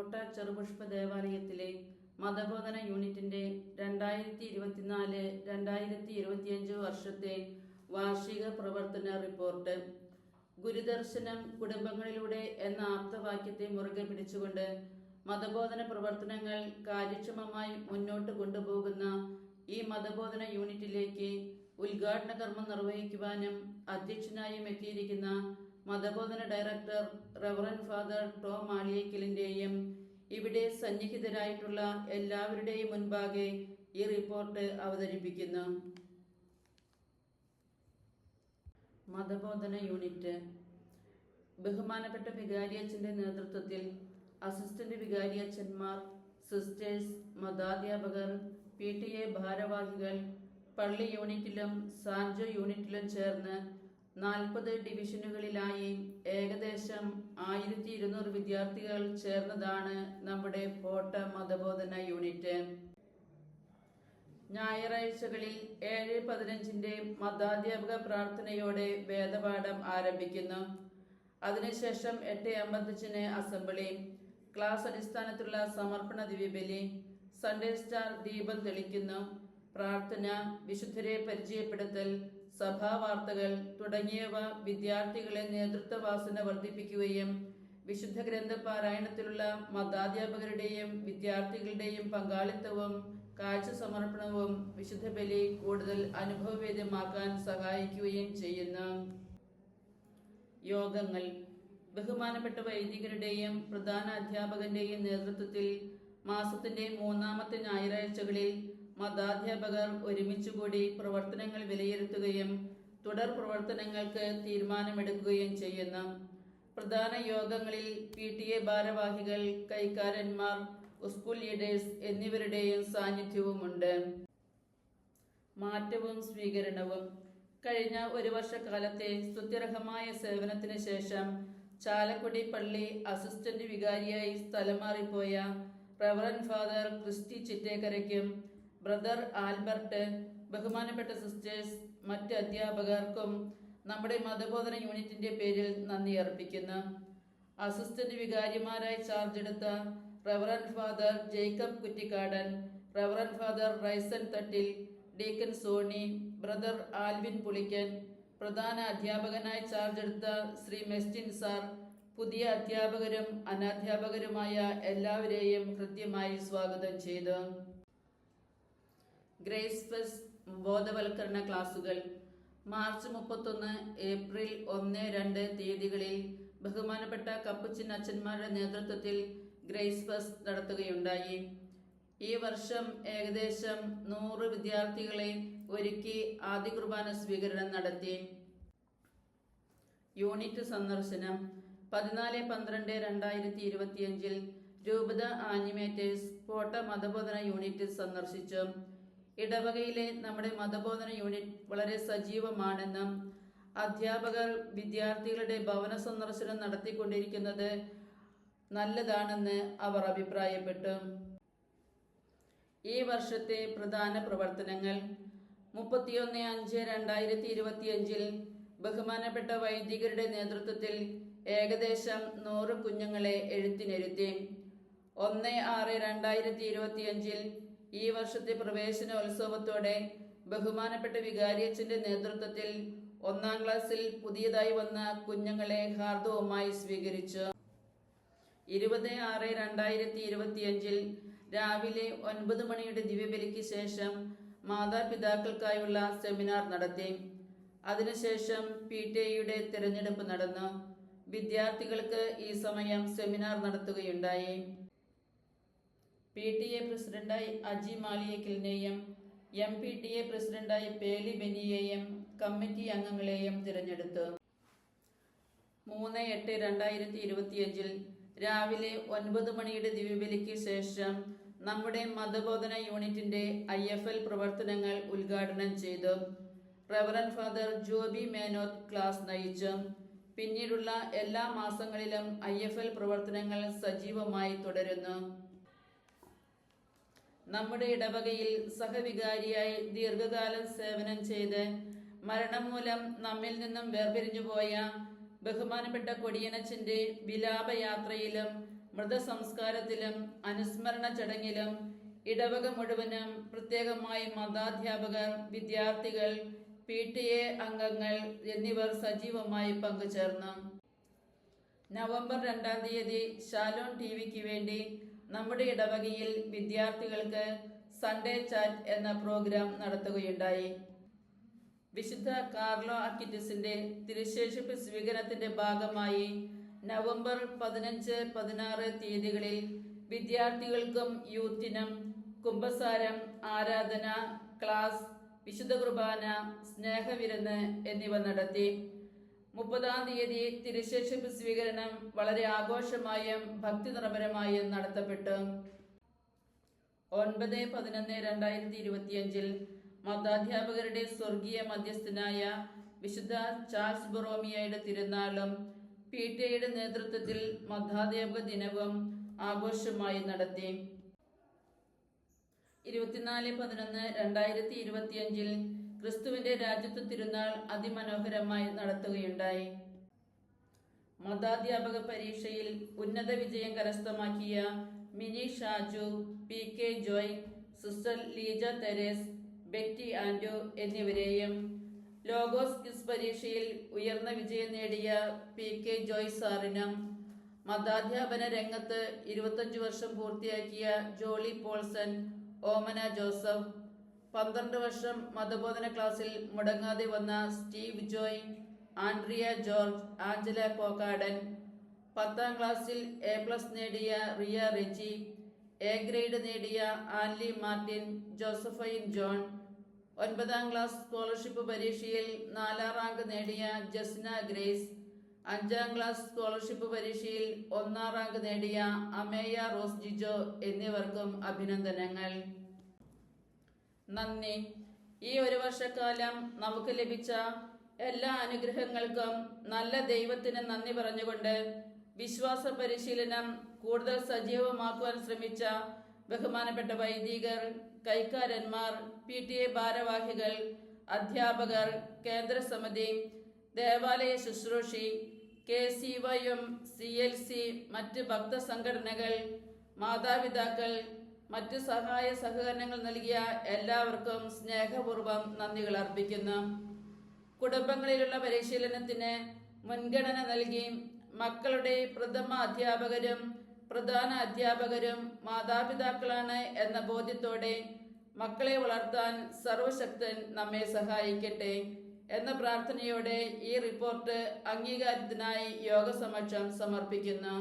കോട്ട ചെറുപുഷ്പ ദേവാലയത്തിലെ മതബോധന യൂണിറ്റിന്റെ 2024-2025 വർഷത്തെ വാർഷിക പ്രവർത്തന റിപ്പോർട്ട്. ഗുരുദർശനം കുടുംബങ്ങളിലൂടെ എന്ന ആപ്തവാക്യത്തെ മുറുകെ പിടിച്ചുകൊണ്ട് മതബോധന പ്രവർത്തനങ്ങൾ കാര്യക്ഷമമായി മുന്നോട്ട് കൊണ്ടുപോകുന്ന ഈ മതബോധന യൂണിറ്റിലേക്ക് ഉദ്ഘാടന കർമ്മം നിർവഹിക്കുവാനും അധ്യക്ഷനായും എത്തിയിരിക്കുന്ന മതബോധന ഡയറക്ടർ റവറൻ ഫാദർ ടോം മാളിയേക്കലിന്റെയും ഇവിടെ സന്നിഹിതരായിട്ടുള്ള എല്ലാവരുടെയും മുൻപാകെ ഈ റിപ്പോർട്ട് അവതരിപ്പിക്കുന്നു. മതബോധന യൂണിറ്റ്. ബഹുമാനപ്പെട്ട വികാരിയച്ഛന്റെ നേതൃത്വത്തിൽ അസിസ്റ്റന്റ് വികാരിയച്ഛന്മാർ, സിസ്റ്റേഴ്സ്, മതാധ്യാപകർ, PTA ഭാരവാഹികൾ പള്ളി യൂണിറ്റിലും സാൻജോ യൂണിറ്റിലും ചേർന്ന് 40 ഡിവിഷനുകളിലായി ഏകദേശം 1200 വിദ്യാർത്ഥികൾ ചേർന്നതാണ് നമ്മുടെ കോട്ട മതബോധന യൂണിറ്റ്. ഞായറാഴ്ചകളിൽ 7:15 മതാധ്യാപക പ്രാർത്ഥനയോടെ വേദപാഠം ആരംഭിക്കുന്നു. അതിനുശേഷം 8:55 അസംബ്ലി, ക്ലാസ് അടിസ്ഥാനത്തിലുള്ള സമർപ്പണ ദിവ്യബലി, സൺഡേ സ്റ്റാർ ദീപം തെളിക്കുന്നു, പ്രാർത്ഥന, വിശുദ്ധരെ പരിചയപ്പെടുത്തൽ, സഭാവാർത്തകൾ തുടങ്ങിയവ വിദ്യാർത്ഥികളെ നേതൃത്വവാസന വർദ്ധിപ്പിക്കുകയും വിശുദ്ധ ഗ്രന്ഥ പാരായണത്തിലുള്ള മതാധ്യാപകരുടെയും വിദ്യാർത്ഥികളുടെയും പങ്കാളിത്തവും കാഴ്ച സമർപ്പണവും വിശുദ്ധ ബലി കൂടുതൽ അനുഭവവേദ്യമാക്കാൻ സഹായിക്കുകയും ചെയ്യുന്നു. യോഗങ്ങൾ. ബഹുമാനപ്പെട്ട വൈദികരുടെയും പ്രധാന അധ്യാപകന്റെയും നേതൃത്വത്തിൽ മാസത്തിന്റെ 3ാമത്തെ ഞായറാഴ്ചകളിൽ മതാധ്യാപകർ ഒരുമിച്ചുകൂടി പ്രവർത്തനങ്ങൾ വിലയിരുത്തുകയും തുടർ പ്രവർത്തനങ്ങൾക്ക് തീരുമാനമെടുക്കുകയും ചെയ്യുന്നു. പ്രധാന യോഗങ്ങളിൽ PTA ഭാരവാഹികൾ, കൈക്കാരന്മാർ, സ്കൂൾ ലീഡേഴ്സ് എന്നിവരുടെയും സാന്നിധ്യവുമുണ്ട്. മാറ്റവും സ്വീകരണവും. കഴിഞ്ഞ ഒരു വർഷക്കാലത്തെ സ്തുത്യർഹമായ സേവനത്തിന് ശേഷം ചാലക്കുടി പള്ളി അസിസ്റ്റന്റ് വികാരിയായി സ്ഥലം മാറിപ്പോയ റവറൻ ഫാദർ ക്രിസ്റ്റി ചിറ്റേക്കരയ്ക്കും ബ്രദർ ആൽബർട്ട്, ബഹുമാനപ്പെട്ട സിസ്റ്റേഴ്സ്, മറ്റ് അധ്യാപകർക്കും നമ്മുടെ മതബോധന യൂണിറ്റിന്റെ പേരിൽ നന്ദി അർപ്പിക്കുന്നു. അസിസ്റ്റന്റ് വികാരിമാരായി ചാർജ് എടുത്ത reverend father Jacob Kuttikkadan, reverend father Raison Thattil, deacon Sony, brother Alvin Pulikkan, പ്രധാന അധ്യാപകനായി ചാർജ് എടുത്ത ശ്രീ മെസ്റ്റിൻ സാർ, പുതിയ അധ്യാപകരും അനധ്യാപകരുമായ എല്ലാവരെയും ഹൃദ്യമായി സ്വാഗതം ചെയ്തു. ഗ്രേസ് ഫെസ്റ്റ് ബോധവൽക്കരണ ക്ലാസുകൾ. മാർച്ച് 31, ഏപ്രിൽ 1, 2 തീയതികളിൽ ബഹുമാനപ്പെട്ട കപ്പുച്ചിൻ അച്ഛന്മാരുടെ നേതൃത്വത്തിൽ ഗ്രേസ് ഫെസ്റ്റ് നടത്തുകയുണ്ടായി. ഈ വർഷം ഏകദേശം 100 വിദ്യാർത്ഥികളെ ഒരുക്കി ആദ്യ കുർബാന സ്വീകരണം നടത്തി. യൂണിറ്റ് സന്ദർശനം. 14-12-2025 രൂപത ആനിമേറ്റേഴ്സ് കോട്ട മതബോധന യൂണിറ്റ് സന്ദർശിച്ചു. ഇടവകയിലെ നമ്മുടെ മതബോധന യൂണിറ്റ് വളരെ സജീവമാണെന്നും അധ്യാപകർ വിദ്യാർത്ഥികളുടെ ഭവന സന്ദർശനം നടത്തിക്കൊണ്ടിരിക്കുന്നത് നല്ലതാണെന്ന് അവർ അഭിപ്രായപ്പെട്ടു. ഈ വർഷത്തെ പ്രധാന പ്രവർത്തനങ്ങൾ. 31-5-2025 ബഹുമാനപ്പെട്ട വൈദികരുടെ നേതൃത്വത്തിൽ ഏകദേശം 100 കുഞ്ഞുങ്ങളെ എഴുത്തിനിരുത്തി. 1-6-2025 ഈ വർഷത്തെ പ്രവേശനോത്സവത്തോടെ ബഹുമാനപ്പെട്ട വികാരിയച്ഛന്റെ നേതൃത്വത്തിൽ 1ാം ക്ലാസ്സിൽ പുതിയതായി വന്ന കുഞ്ഞുങ്ങളെ ഹാർദവുമായി സ്വീകരിച്ചു. 20-6-2025 രാവിലെ 9 മണിയുടെ ദിവ്യബലിക്ക് ശേഷം മാതാപിതാക്കൾക്കായുള്ള സെമിനാർ നടത്തി. അതിനുശേഷം PTA തിരഞ്ഞെടുപ്പ് നടന്നു. വിദ്യാർത്ഥികൾക്ക് ഈ സമയം സെമിനാർ നടത്തുകയുണ്ടായി. PTA പ്രസിഡന്റായി അജി മാളിയേക്കലിനെയും MPTA പ്രസിഡന്റായി പേലി ബെനിയെയും കമ്മിറ്റി അംഗങ്ങളെയും തിരഞ്ഞെടുത്തു. 3-8-2025 രാവിലെ 9 മണിയുടെ ദിവ്യബലിക്ക് ശേഷം നമ്മുടെ മതബോധന യൂണിറ്റിന്റെ IFL പ്രവർത്തനങ്ങൾ ഉദ്ഘാടനം ചെയ്തു. Reverend father Joby Menoth class നയിച്ചു. പിന്നീടുള്ള എല്ലാ മാസങ്ങളിലും IFL പ്രവർത്തനങ്ങൾ സജീവമായി തുടരുന്നു. നമ്മുടെ ഇടവകയിൽ സഹവികാരിയായി ദീർഘകാലം സേവനം ചെയ്ത് മരണം മൂലം നമ്മിൽ നിന്നും വേർപിരിഞ്ഞുപോയ ബഹുമാനപ്പെട്ട കൊടിയനച്ഛന്റെ വിലാപയാത്രയിലും മൃതസംസ്കാരത്തിലും അനുസ്മരണ ചടങ്ങിലും ഇടവക മുഴുവനും, പ്രത്യേകമായി മതാധ്യാപകർ, വിദ്യാർത്ഥികൾ, PTA അംഗങ്ങൾ എന്നിവർ സജീവമായി പങ്കുചേർന്നു. നവംബർ 2-ാം തീയതി ഷാലോൺ TVക്ക് വേണ്ടി നമ്മുടെ ഇടവകയിൽ വിദ്യാർത്ഥികൾക്ക് സൺഡേ ചാറ്റ് എന്ന പ്രോഗ്രാം നടത്തുകയുണ്ടായി. വിശുദ്ധ കാർലോ അക്വിറ്റസിന്റെ തിരുശേഷിപ്പ് സ്വീകരണത്തിന്റെ ഭാഗമായി നവംബർ 15, 16 തീയതികളിൽ വിദ്യാർത്ഥികൾക്കും യൂത്തിനും കുമ്പസാരം, ആരാധന, ക്ലാസ്, വിശുദ്ധ കുർബാന, സ്നേഹവിരുന്ന് എന്നിവ നടത്തി. 30-ാം തീയതി തിരുശേഷിപ്പ് സ്വീകരണം വളരെ ആഘോഷമായും ഭക്തി നിർഭരമായും നടത്തപ്പെട്ടു. 9-11-2025 മതാധ്യാപകരുടെ സ്വർഗീയ മധ്യസ്ഥനായ വിശുദ്ധ ചാൾസ് ബൊറോമിയയുടെ തിരുനാളും PTA നേതൃത്വത്തിൽ മതാധ്യാപക ദിനവും ആഘോഷമായി നടത്തി. 24-11-2025 ക്രിസ്തുവിന്റെ രാജ്യത്വ തിരുനാൾ അതിമനോഹരമായി നടത്തുകയുണ്ടായി. മതാധ്യാപക പരീക്ഷയിൽ ഉന്നത വിജയം കരസ്ഥമാക്കിയ mini Shaju, PK Joy, sister Leeja Therese, Betty Andrew എന്നിവരെയും, ലോഗോസ് ക്വിസ് പരീക്ഷയിൽ ഉയർന്ന വിജയം നേടിയ PK ജോയ് സാറിനും, മതാധ്യാപന രംഗത്ത് 25 വർഷം പൂർത്തിയാക്കിയ ജോളി പോൾസൺ, ഓമന ജോസഫ്, 12 വർഷം മതബോധന ക്ലാസ്സിൽ മുടങ്ങാതെ വന്ന Steve Joy, Andrea George, Angela Kokkadan, 10ാം ക്ലാസ്സിൽ A+ നേടിയ റിയ റെജി, A ഗ്രേഡ് നേടിയ Ang Lee Martin, Josephine John, 9ാം class scholarship പരീക്ഷയിൽ 4ാം റാങ്ക് നേടിയ ജസ്ന ഗ്രേസ്, 5ാം ക്ലാസ് സ്കോളർഷിപ്പ് പരീക്ഷയിൽ 1ാം റാങ്ക് നേടിയ അമേയ റോസ് ജിജോ എന്നിവർക്കും അഭിനന്ദനങ്ങൾ. നന്ദി. ഈ ഒരു വർഷക്കാലം നമുക്ക് ലഭിച്ച എല്ലാ അനുഗ്രഹങ്ങൾക്കും നല്ല ദൈവത്തിന് നന്ദി പറഞ്ഞുകൊണ്ട് വിശ്വാസ പരിശീലനം കൂടുതൽ സജീവമാക്കുവാൻ ശ്രമിച്ച ബഹുമാനപ്പെട്ട വൈദികർ, കൈക്കാരന്മാർ, PTA ഭാരവാഹികൾ, അധ്യാപകർ, കേന്ദ്രസമിതി, ദേവാലയ ശുശ്രൂഷി, KCYM, CLC, മറ്റ് ഭക്തസംഘടനകൾ, മാതാപിതാക്കൾ, മറ്റ് സഹായ സഹകരണങ്ങൾ നൽകിയ എല്ലാവർക്കും സ്നേഹപൂർവ്വം നന്ദികൾ അർപ്പിക്കുന്നു. കുടുംബങ്ങളിലുള്ള പരിശീലനത്തിന് മുൻഗണന നൽകി മക്കളുടെ പ്രഥമ അധ്യാപകരും പ്രധാന അധ്യാപകരും മാതാപിതാക്കളാണ് എന്ന ബോധ്യത്തോടെ മക്കളെ വളർത്താൻ സർവശക്തൻ നമ്മെ സഹായിക്കട്ടെ എന്ന പ്രാർത്ഥനയോടെ ഈ റിപ്പോർട്ട് അംഗീകാരത്തിനായി യോഗസമക്ഷം സമർപ്പിക്കുന്നു.